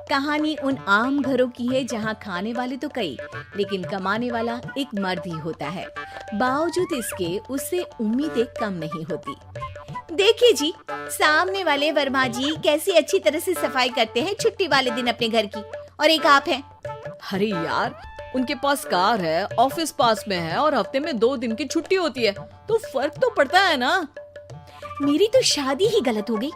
कहानी उन आम घरों की है जहाँ खाने वाले तो कई, लेकिन कमाने वाला एक मर्द ही होता है। बावजूद इसके उससे उम्मीदें कम नहीं होती। देखिए जी, सामने वाले वर्मा जी कैसी अच्छी तरह से सफाई करते हैं छुट्टी वाले दिन अपने घर की, और एक आप हैं। अरे यार, उनके पास कार है, ऑफिस पास में है और हफ्ते में 2 दिन की छुट्टी होती है, तो फर्क तो पड़ता है ना। मेरी तो शादी ही गलत हो गई।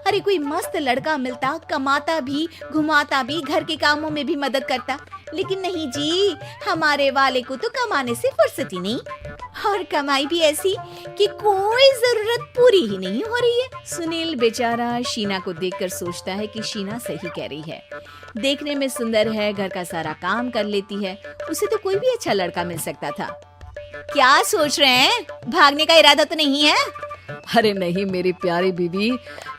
अरे कोई मस्त लड़का मिलता, कमाता भी, घुमाता भी, घर के कामों में भी मदद करता, लेकिन नहीं जी, हमारे वाले को तो कमाने से फुर्सत ही नहीं, और कमाई भी ऐसी कि कोई जरूरत पूरी ही नहीं हो रही है। सुनील बेचारा शीना को देखकर सोचता है कि शीना सही कह रही है। देखने में सुंदर है, घर का सारा काम कर लेती है, उसे तो कोई भी अच्छा लड़का मिल सकता था। क्या सोच रहे हैं? भागने का इरादा तो नहीं है? अरे नहीं मेरी प्यारी बीवी,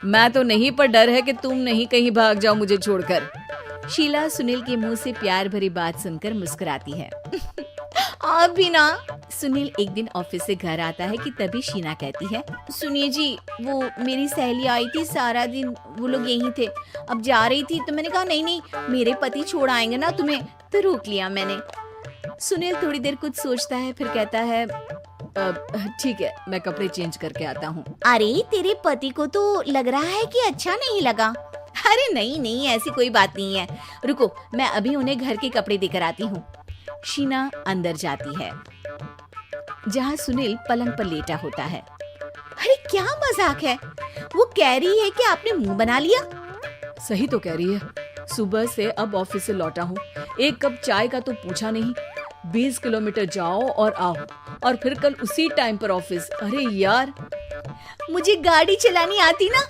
मैं तो नहीं, पर डर है कि तुम नहीं कहीं भाग जाओ मुझे छोड़कर। शीला सुनील के मुंह से प्यार भरी बात सुनकर मुस्कुराती है। आप भी ना। सुनील एक दिन ऑफिस से घर आता है कि तभी शीना कहती है, सुनिए जी, वो मेरी सहेली आई थी, सारा दिन वो लोग यहीं थे, अब जा रही थी तो मैंने कहा नहीं नहीं, मेरे पति छोड़ आएंगे ना तुम्हें, तो रोक लिया मैंने। सुनील थोड़ी देर कुछ सोचता है, फिर कहता है, ठीक है, मैं कपड़े चेंज करके आता हूँ। अरे तेरे पति को तो लग रहा है कि अच्छा नहीं लगा। अरे नहीं नहीं, ऐसी कोई बात नहीं है, रुको मैं अभी उन्हें घर के कपड़े देकर आती हूँ। शीना अंदर जाती है जहाँ सुनील पलंग पर लेटा होता है। अरे क्या मजाक है, वो कह रही है कि आपने मुंह बना लिया। सही तो कह रही है, सुबह से अब ऑफिस से लौटा हूँ, एक कप चाय का तो पूछा नहीं, 20 किलोमीटर जाओ और आओ, और फिर कल उसी टाइम पर ऑफिस। अरे यार, मुझे गाड़ी चलानी आती ना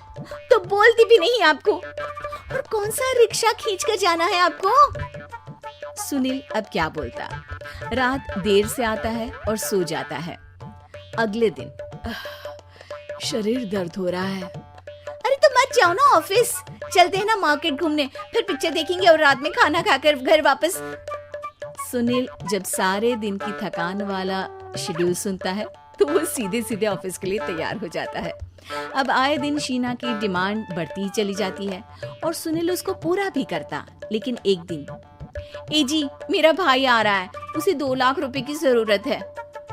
तो बोलती भी नहीं आपको, और कौन सा रिक्शा खींच कर जाना है आपको। सुनील अब क्या बोलता। रात देर से आता है और सो जाता है। अगले दिन शरीर दर्द हो रहा है। अरे तो मत जाओ ना ऑफिस, चलते हैं ना मार्केट घूमने, फिर पिक्चर देखेंगे और रात में खाना खाकर घर वापस। सुनील जब सारे दिन की थकान वाला शेड्यूल सुनता है तो वो सीधे सीधे ऑफिस के लिए तैयार हो जाता है। अब आए दिन शीना की डिमांड बढ़ती ही चली जाती है और सुनील उसको पूरा भी करता, लेकिन एक दिन, ए जी मेरा भाई आ रहा है, उसे 2 लाख रुपए की जरूरत है।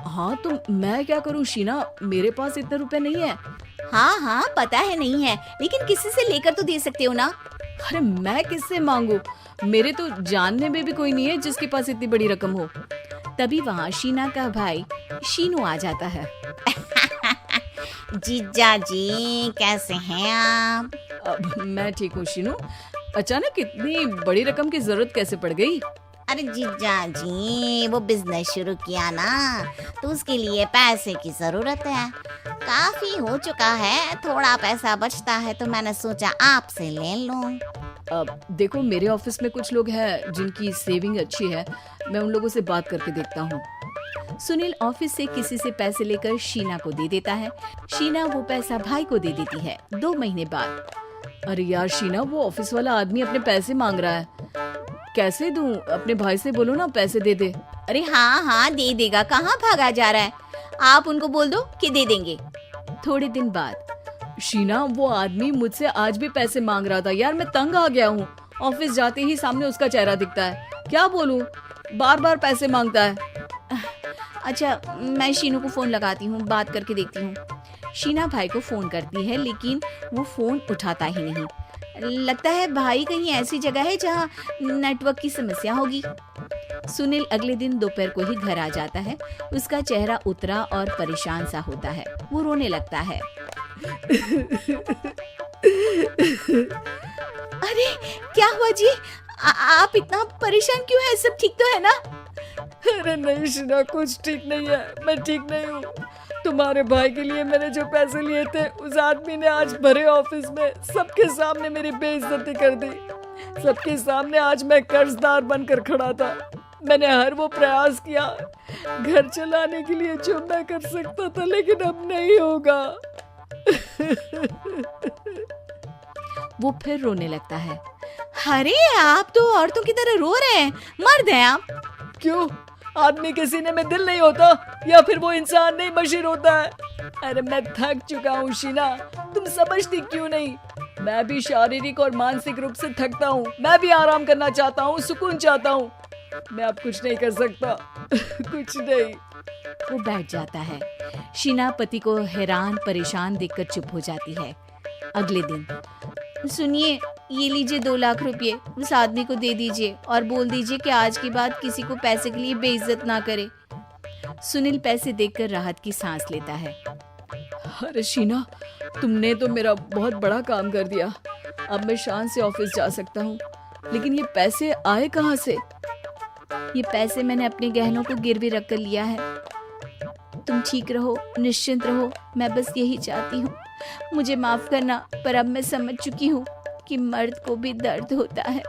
हाँ तो मैं क्या करूँ शीना, मेरे पास इतने रुपए नहीं है। हाँ हाँ पता है नहीं है, लेकिन किसी से लेकर तो दे सकते हो ना। अरे मैं किससे मांगू, मेरे तो जानने में भी कोई नहीं है जिसके पास इतनी बड़ी रकम हो। तभी वहाँ शीना का भाई शीनू आ जाता है। जीजा जी कैसे हैं आप? मैं ठीक हूँ शीनू, अचानक इतनी बड़ी रकम की जरूरत कैसे पड़ गई? अरे जीजा जी, वो बिजनेस शुरू किया ना, तो उसके लिए पैसे की जरूरत है, काफी हो चुका है, थोड़ा पैसा बचता है तो मैंने सोचा आपसे ले लूं। देखो मेरे ऑफिस में कुछ लोग हैं जिनकी सेविंग अच्छी है, मैं उन लोगों से बात करके देखता हूँ। सुनील ऑफिस से किसी से पैसे लेकर शीना को दे देता है। शीना वो पैसा भाई को दे देती है। 2 महीने बाद, अरे यार शीना, वो ऑफिस वाला आदमी अपने पैसे मांग रहा है, कैसे दूं? अपने भाई से बोलो ना पैसे दे दे। अरे हाँ हाँ दे देगा, कहाँ भागा जा रहा है, आप उनको बोल दो कि दे देंगे। थोड़े दिन बाद, शीना वो आदमी मुझसे आज भी पैसे मांग रहा था यार, मैं तंग आ गया हूँ, ऑफिस जाते ही सामने उसका चेहरा दिखता है, क्या बोलूं, बार बार पैसे मांगता है। अच्छा मैं शीनू को फोन लगाती हूँ, बात करके देखती हूँ। शीना भाई को फोन करती है, लेकिन वो फोन उठाता ही नहीं। लगता है भाई कहीं ऐसी जगह है जहाँ नेटवर्क की समस्या होगी। सुनील अगले दिन दोपहर को ही घर आ जाता है। उसका चेहरा उतरा और परेशान सा होता है, वो रोने लगता है। अरे क्या हुआ जी, आप इतना परेशान क्यों हैं? सब ठीक तो है ना? अरे नहीं शीना, कुछ ठीक नहीं है, मैं ठीक नहीं हूँ। तुम्हारे भाई के लिए मैंने जो पैसे लिए थे, उस आदमी ने आज भरे ऑफिस में सबके सामने मेरी बेइज्जती कर दी। सबके सामने आज मैं कर्जदार बनकर खड़ा था। मैंने हर वो प्रयास किया घर चलाने के लिए जो मैं कर सकता था, लेकिन अब नहीं होगा। वो फिर रोने लगता है। अरे आप तो औरतों की तरह रो रहे हैं, मर्द हैं आप। क्यों, आदमी के सीने में दिल नहीं होता, या फिर वो इंसान नहीं मशीन होता है? अरे मैं थक चुका हूँ शीना, तुम समझती क्यों नहीं? मैं भी शारीरिक और मानसिक रूप से थकता हूँ। मैं भी आराम करना चाहता हूँ, सुकून चाहता हूँ। मैं अब कुछ नहीं कर सकता। कुछ नहीं। वो बैठ जाता है। शीना पति को हैरान परेशान देखकर चुप हो जाती है। अगले दिन, सुनिए, ये लीजिए 2 लाख रुपए, उस आदमी को दे दीजिए और बोल दीजिए कि आज के बाद किसी को पैसे के लिए बेइज्जत ना करे। सुनील पैसे देखकर राहत की सांस लेता है। अरे शीना, तुमने तो मेरा बहुत बड़ा काम कर दिया। अब मैं शान से ऑफिस जा सकता हूँ। लेकिन ये पैसे आए कहाँ से? ये पैसे मैंने अपने गहनों को गिरवी रख कर लिया है। तुम ठीक रहो, निश्चिंत रहो, मैं बस यही चाहती हूँ। मुझे माफ करना, पर अब मैं समझ चुकी हूँ कि मर्द को भी दर्द होता है।